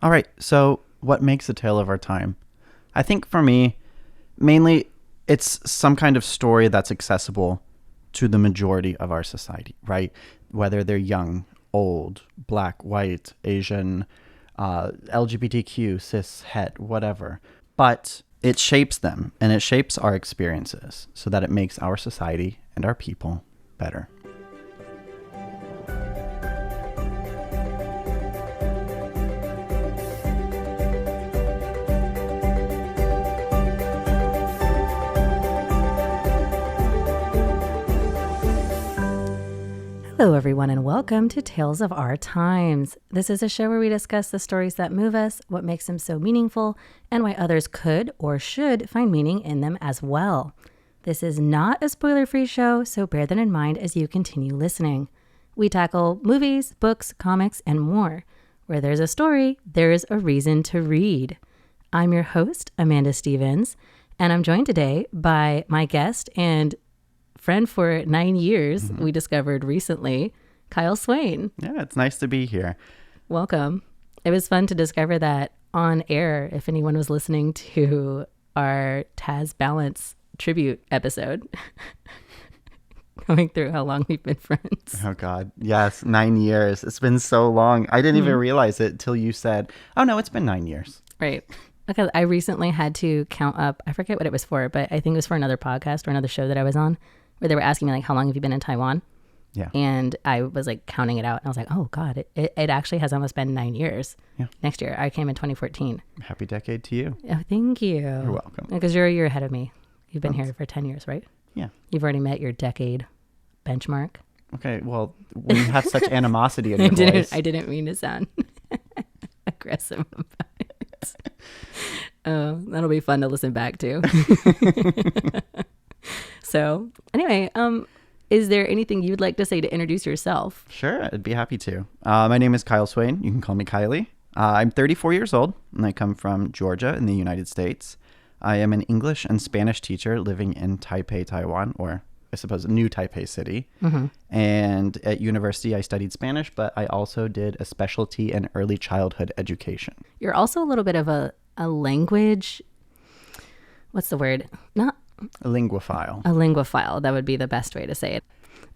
All right, so what makes a tale of our time? I think for me, mainly it's some kind of story that's accessible to the majority of our society, right? Whether they're young, old, black, white, Asian, LGBTQ, cis, het, whatever. But it shapes them and it shapes our experiences so that it makes our society and our people better. Hello, everyone, and welcome to Tales of Our Times. This is a show where we discuss the stories that move us, what makes them so meaningful, and why others could or should find meaning in them as well. This is not a spoiler-free show, so bear that in mind as you continue listening. We tackle movies, books, comics, and more. Where there's a story, there's a reason to read. I'm your host, Amanda Stevens, and I'm joined today by my guest and friend for 9 years, we discovered recently, Kyle Swayne. Yeah, it's nice to be here. Welcome. It was fun to discover that on air, if anyone was listening to our Taz Balance tribute episode, going through how long we've been friends. Oh, God. Yes, 9 years. It's been so long. I didn't even realize it till you said, oh, no, it's been 9 years. Right. Because I recently had to count up, I forget what it was for, but I think it was for another podcast or another show that I was on, where they were asking me, like, how long have you been in Taiwan? Yeah. And I was, like, counting it out. And I was like, oh, God, it actually has almost been 9 years. Yeah. Next year. I came in 2014. Happy decade to you. Oh, thank you. You're welcome. Because you're a year ahead of me. You've been here for 10 years, right? Yeah. You've already met your decade benchmark. Okay, well, when you have such animosity in your voice. I didn't mean to sound aggressive about it. Oh, that'll be fun to listen back to. So anyway, is there anything you'd like to say to introduce yourself? Sure, I'd be happy to. My name is Kyle Swayne. You can call me Kylie. I'm 34 years old, and I come from Georgia in the United States. I am an English and Spanish teacher living in Taipei, Taiwan, or I suppose New Taipei City. And at university, I studied Spanish, but I also did a specialty in early childhood education. You're also a little bit of a language, what's the word? Not A linguophile. a linguophile. That would be the best way to say it.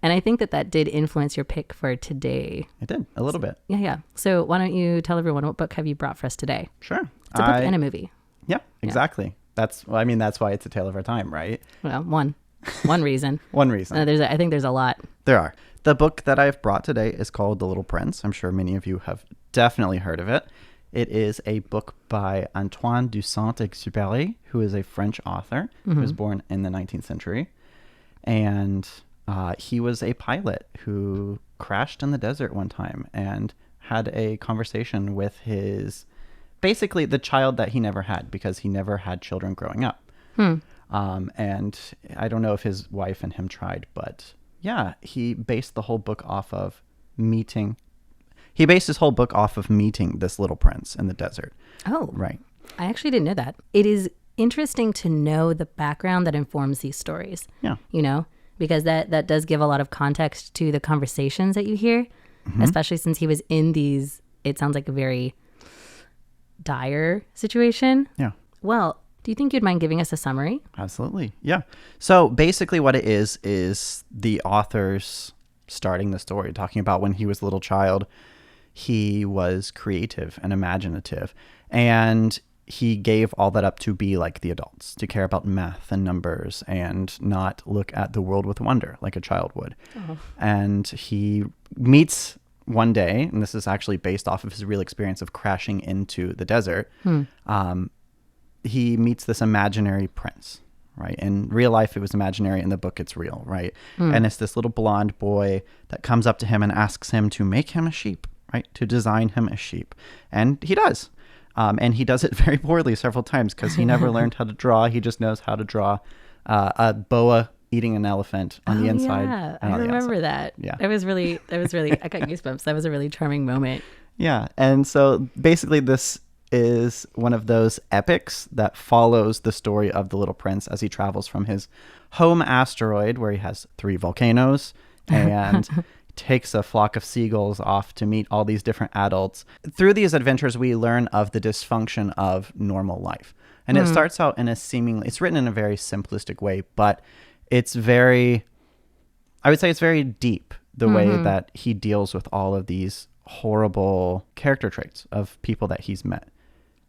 And I think that did influence your pick for today. I did, a little bit. Yeah. So why don't you tell everyone, what book have you brought for us today? Sure. It's a book and a movie. Yeah, exactly. That's why it's a tale of our time, right? Well, one reason. One reason. I think there's a lot. There are. The book that I've brought today is called The Little Prince. I'm sure many of you have definitely heard of it. It is a book by Antoine De Saint Exupery, who is a French author who was born in the 19th century. And he was a pilot who crashed in the desert one time and had a conversation with basically the child that he never had, because he never had children growing up. And I don't know if his wife and him tried, but yeah, he based his whole book off of meeting this little prince in the desert. Oh, Right. I actually didn't know that. It is interesting to know the background that informs these stories. Yeah. You know, because that does give a lot of context to the conversations that you hear, especially since he was in these, it sounds like a very dire situation. Yeah. Well, do you think you'd mind giving us a summary? Absolutely. Yeah. So basically what it is the author's starting the story, talking about when he was a little child, he was creative and imaginative, and he gave all that up to be like the adults, to care about math and numbers and not look at the world with wonder like a child would. And he meets one day, and this is actually based off of his real experience of crashing into the desert, he meets this imaginary prince, right? In real life, it was imaginary. In the book, it's real, right? And it's this little blonde boy that comes up to him and asks him to make him a sheep, right? To design him a sheep. And he does. And he does it very poorly several times because he never learned how to draw. He just knows how to draw a boa eating an elephant on the inside. Yeah, and I on the remember outside. that. Yeah. It was really, I got goosebumps. That was a really charming moment. Yeah. And so basically this is one of those epics that follows the story of the little prince as he travels from his home asteroid, where he has 3 volcanoes, and takes a flock of seagulls off to meet all these different adults. Through these adventures, we learn of the dysfunction of normal life. And it starts out in a seemingly, it's written in a very simplistic way, but it's very, I would say it's very deep, the way that he deals with all of these horrible character traits of people that he's met.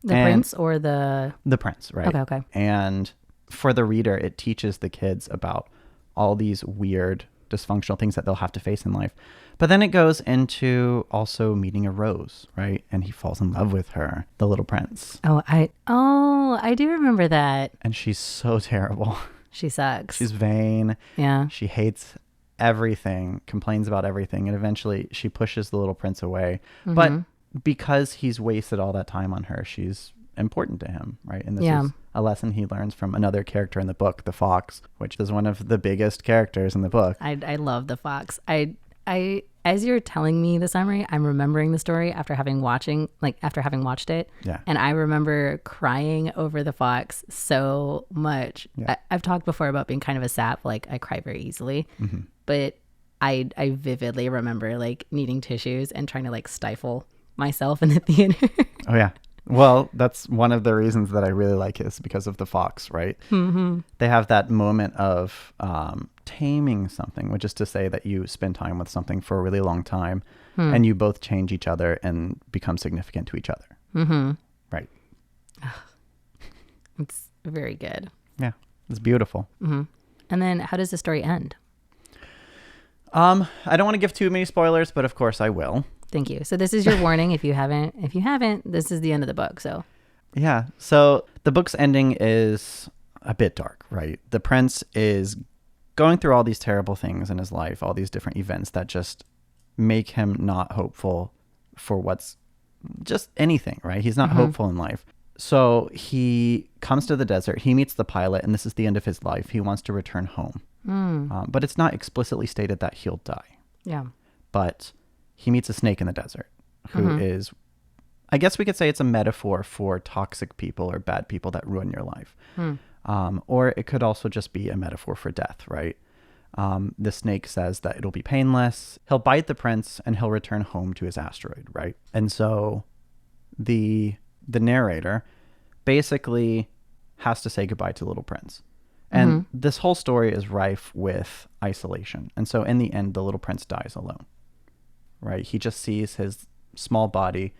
The prince or the prince, right? Okay. And for the reader, it teaches the kids about all these weird dysfunctional things that they'll have to face in life. But then it goes into also meeting a rose, right? And he falls in love with her, the little prince. I do remember that. And she's so terrible. She sucks. She's vain. Yeah. She hates everything, complains about everything, and eventually she pushes the little prince away. But because he's wasted all that time on her, she's important to him, right? And this is a lesson he learns from another character in the book, the fox, which is one of the biggest characters in the book. I love the fox. I as you're telling me the summary, I'm remembering the story after having watched it. Yeah. And I remember crying over the fox so much. Yeah. I've talked before about being kind of a sap, like I cry very easily, but I vividly remember like needing tissues and trying to like stifle myself in the theater. Oh yeah. Well, that's one of the reasons that I really like it is because of the fox, right? They have that moment of taming something, which is to say that you spend time with something for a really long time and you both change each other and become significant to each other. Right. It's very good. Yeah, it's beautiful. And then how does the story end? I don't want to give too many spoilers, but of course I will. Thank you. So this is your warning. If you haven't, this is the end of the book. So yeah. So the book's ending is a bit dark, right? The prince is going through all these terrible things in his life, all these different events that just make him not hopeful for what's just anything, right? He's not hopeful in life. So he comes to the desert, he meets the pilot, and this is the end of his life. He wants to return home. But it's not explicitly stated that he'll die. Yeah. But he meets a snake in the desert who is, I guess we could say it's a metaphor for toxic people or bad people that ruin your life. Or it could also just be a metaphor for death, right? The snake says that it'll be painless. He'll bite the prince and he'll return home to his asteroid, right? And so the narrator basically has to say goodbye to Little Prince. And this whole story is rife with isolation. And so in the end, the little prince dies alone, right? He just sees his small body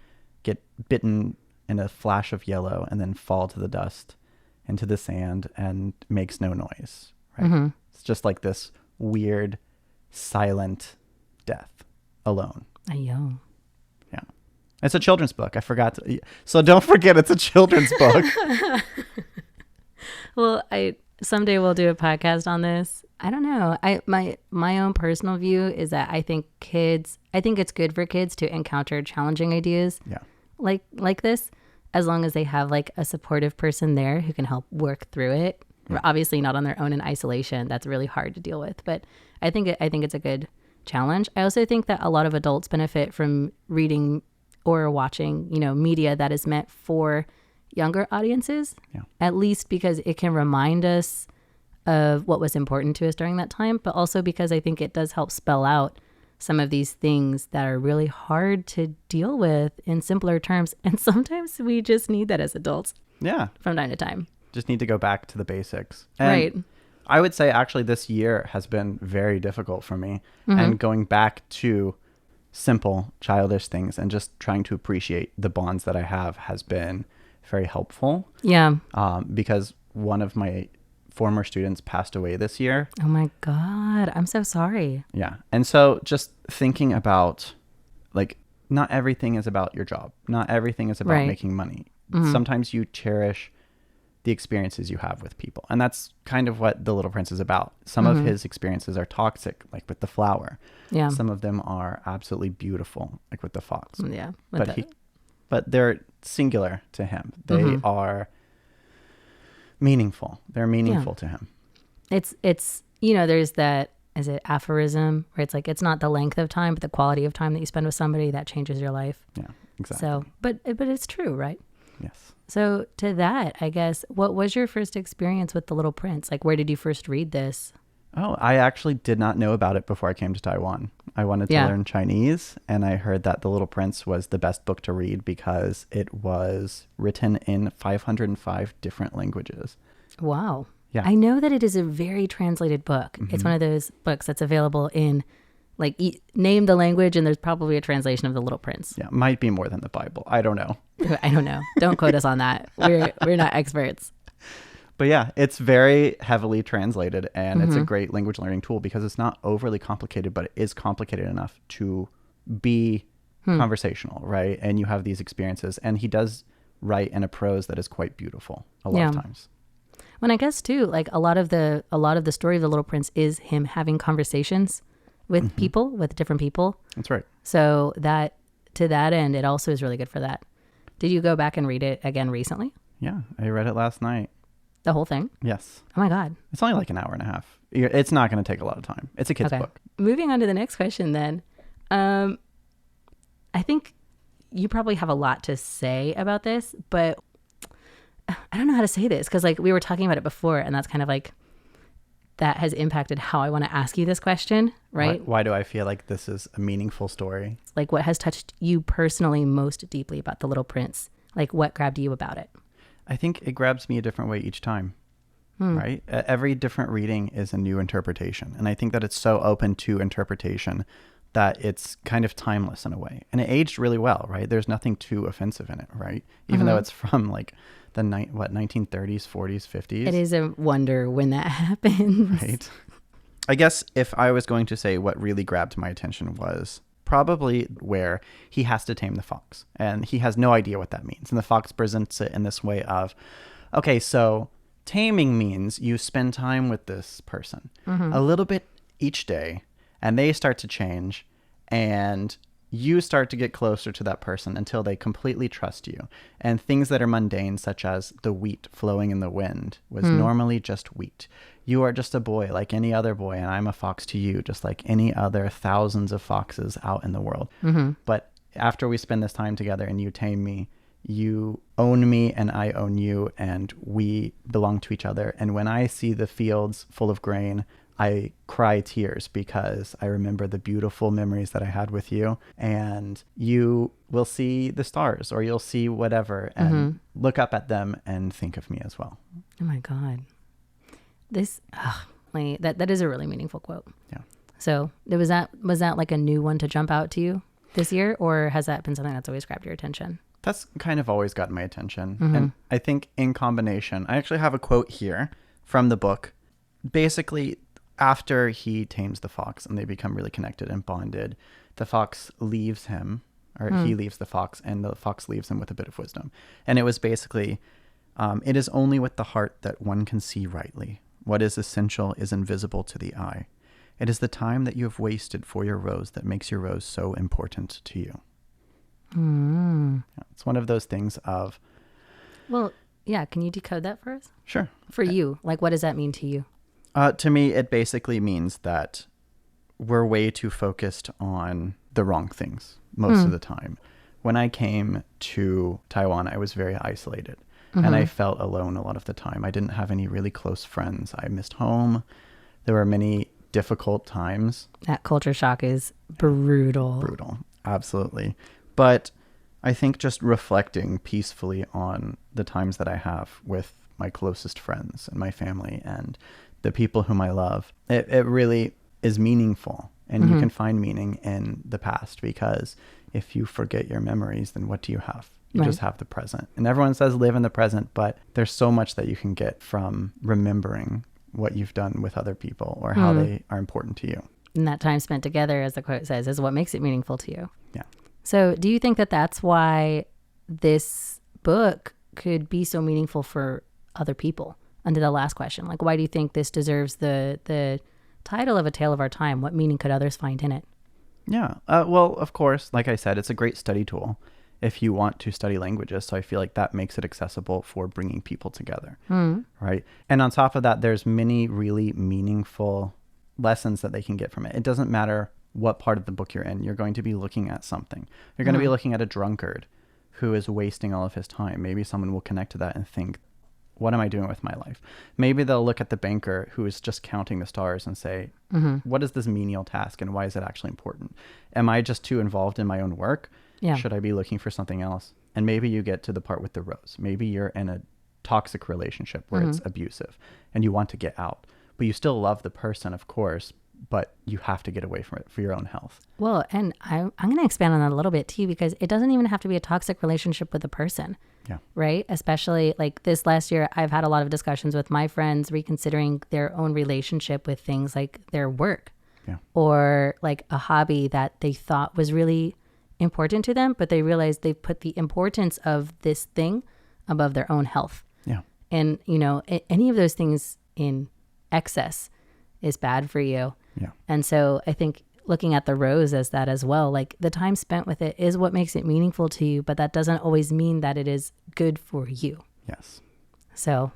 get bitten in a flash of yellow and then fall to the dust into the sand and makes no noise, right? It's just like this weird, silent death alone. Ayo. Yeah. It's a children's book. I forgot to. So don't forget it's a children's book. Well, someday we'll do a podcast on this. I don't know. My own personal view is that I think it's good for kids to encounter challenging ideas like this, as long as they have like a supportive person there who can help work through it. Yeah. Obviously not on their own in isolation. That's really hard to deal with, but I think it's a good challenge. I also think that a lot of adults benefit from reading or watching, media that is meant for younger audiences, at least because it can remind us of what was important to us during that time, but also because I think it does help spell out some of these things that are really hard to deal with in simpler terms. And sometimes we just need that as adults. Yeah. From time to time. Just need to go back to the basics. And right. I would say actually this year has been very difficult for me. And going back to simple, childish things and just trying to appreciate the bonds that I have has been very helpful. Yeah. Because one of my former students passed away this year. Oh my God. I'm so sorry. Yeah. And so just thinking about like, not everything is about your job. Not everything is about making money. Sometimes you cherish the experiences you have with people. And that's kind of what The Little Prince is about. Some of his experiences are toxic, like with the flower. Yeah. Some of them are absolutely beautiful, like with the fox. Yeah. But they're singular to him. They are meaningful. They're meaningful to him. It's there's that, is it aphorism, where it's like, it's not the length of time, but the quality of time that you spend with somebody that changes your life. Yeah, exactly. So, but it's true, right? Yes. So to that, I guess, what was your first experience with The Little Prince? Like, where did you first read this? Oh, I actually did not know about it before I came to Taiwan. I wanted to Yeah. learn Chinese, and I heard that The Little Prince was the best book to read because it was written in 505 different languages. Wow. Yeah. I know that it is a very translated book. It's Mm-hmm. one of those books that's available in, like, name the language, and there's probably a translation of The Little Prince. Yeah, might be more than the Bible. I don't know. I don't know. Don't quote us on that. We're not experts. But yeah, it's very heavily translated, and it's a Mm-hmm. great language learning tool because it's not overly complicated, but it is complicated enough to be conversational, right? And you have these experiences, and he does write in a prose that is quite beautiful a lot of Yeah. times. When I guess too, like a lot of the story of The Little Prince is him having conversations with people, with different people. That's right. So that, to that end, it also is really good for that. Did you go back and read it again recently? Yeah, I read it last night. The whole thing? Yes. Oh my God. It's only like an hour and a half. It's not going to take a lot of time. It's a kid's Okay. book. Moving on to the next question then. I think you probably have a lot to say about this, but I don't know how to say this because, like, we were talking about it before, and that's kind of like, that has impacted how I want to ask you this question, right? Why do I feel like this is a meaningful story? Like, what has touched you personally most deeply about The Little Prince? Like, what grabbed you about it? I think it grabs me a different way each time, right? Every different reading is a new interpretation. And I think that it's so open to interpretation that it's kind of timeless in a way. And it aged really well, right? There's nothing too offensive in it, right? Even though it's from like the 1930s, 40s, 50s. It is a wonder when that happens. Right. I guess if I was going to say what really grabbed my attention was probably where he has to tame the fox and he has no idea what that means. And the fox presents it in this way of, okay, so taming means you spend time with this person a little bit each day and they start to change and you start to get closer to that person until they completely trust you. And things that are mundane, such as the wheat flowing in the wind, was normally just wheat. You are just a boy like any other boy, and I'm a fox to you, just like any other thousands of foxes out in the world. But after we spend this time together and you tame me, you own me and I own you, and we belong to each other. And when I see the fields full of grain, I cry tears because I remember the beautiful memories that I had with you, and you will see the stars or you'll see whatever and look up at them and think of me as well. Oh my God. This, that is a really meaningful quote. Yeah. So was that like a new one to jump out to you this year, or has that been something that's always grabbed your attention? That's kind of always gotten my attention. And I think in combination, I actually have a quote here from the book. Basically, after he tames the fox and they become really connected and bonded, the fox leaves him, or he leaves the fox, and the fox leaves him with a bit of wisdom. And it was basically, it is only with the heart that one can see rightly. What is essential is invisible to the eye. It is the time that you have wasted for your rose that makes your rose so important to you. Yeah, it's one of those things of... Well, yeah. Can you decode that for us? Sure. For you, like, what does that mean to you? To me, it basically means that we're way too focused on the wrong things most of the time. When I came to Taiwan, I was very isolated and I felt alone a lot of the time. I didn't have any really close friends. I missed home. There were many difficult times. That culture shock is brutal. Brutal. Absolutely. But I think just reflecting peacefully on the times that I have with my closest friends and my family and the people whom I love, it really is meaningful. And you can find meaning in the past, because if you forget your memories, then what do you have? You just have the present. And everyone says live in the present, but there's so much that you can get from remembering what you've done with other people or how they are important to you. And that time spent together, as the quote says, is what makes it meaningful to you. Yeah. So do you think that that's why this book could be so meaningful for other people? Under the last question, like, why do you think this deserves the title of A Tale of Our Time? What meaning could others find in it? Yeah. Well, of course, like I said, it's a great study tool if you want to study languages. So I feel like that makes it accessible for bringing people together. Right. And on top of that, there's many really meaningful lessons that they can get from it. It doesn't matter what part of the book you're in. You're going to be looking at something. You're going to be looking at a drunkard who is wasting all of his time. Maybe someone will connect to that and think, what am I doing with my life? Maybe they'll look at the banker who is just counting the stars and say, what is this menial task and why is it actually important? Am I just too involved in my own work? Yeah. Should I be looking for something else? And maybe you get to the part with the rose. Maybe you're in a toxic relationship where it's abusive and you want to get out, but you still love the person, of course, but you have to get away from it for your own health. Well, and I'm going to expand on that a little bit too, because it doesn't even have to be a toxic relationship with a person. Yeah. Right? Especially like this last year, I've had a lot of discussions with my friends reconsidering their own relationship with things like their work or like a hobby that they thought was really important to them, but they realized they've put the importance of this thing above their own health. Yeah. And, you know, any of those things in excess is bad for you. Yeah. And so I think looking at the rose as that as well, like the time spent with it is what makes it meaningful to you, but that doesn't always mean that it is good for you. Yes. So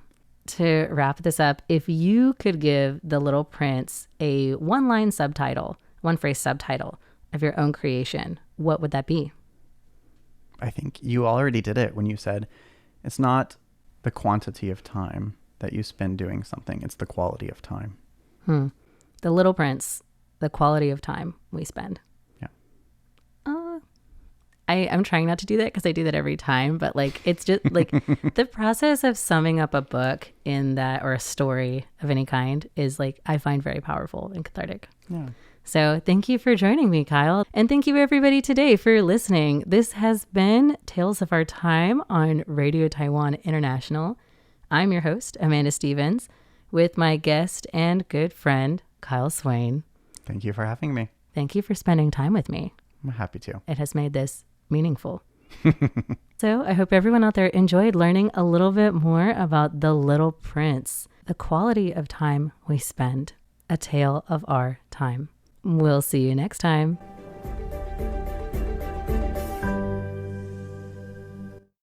to wrap this up, if you could give The Little Prince a one phrase subtitle of your own creation, what would that be? I think you already did it when you said it's not the quantity of time that you spend doing something, it's the quality of time. The Little Prince, the quality of time we spend. Yeah. I'm trying not to do that because I do that every time, but like it's just like the process of summing up a book in that or a story of any kind is like I find very powerful and cathartic. Yeah. So thank you for joining me, Kyle. And thank you everybody today for listening. This has been Tales of Our Time on Radio Taiwan International. I'm your host, Amanda Stevens, with my guest and good friend, Kyle Swayne. Thank you for having me. Thank you for spending time with me. I'm happy to. It has made this meaningful. So I hope everyone out there enjoyed learning a little bit more about The Little Prince, the quality of time we spend, a tale of our time. We'll see you next time.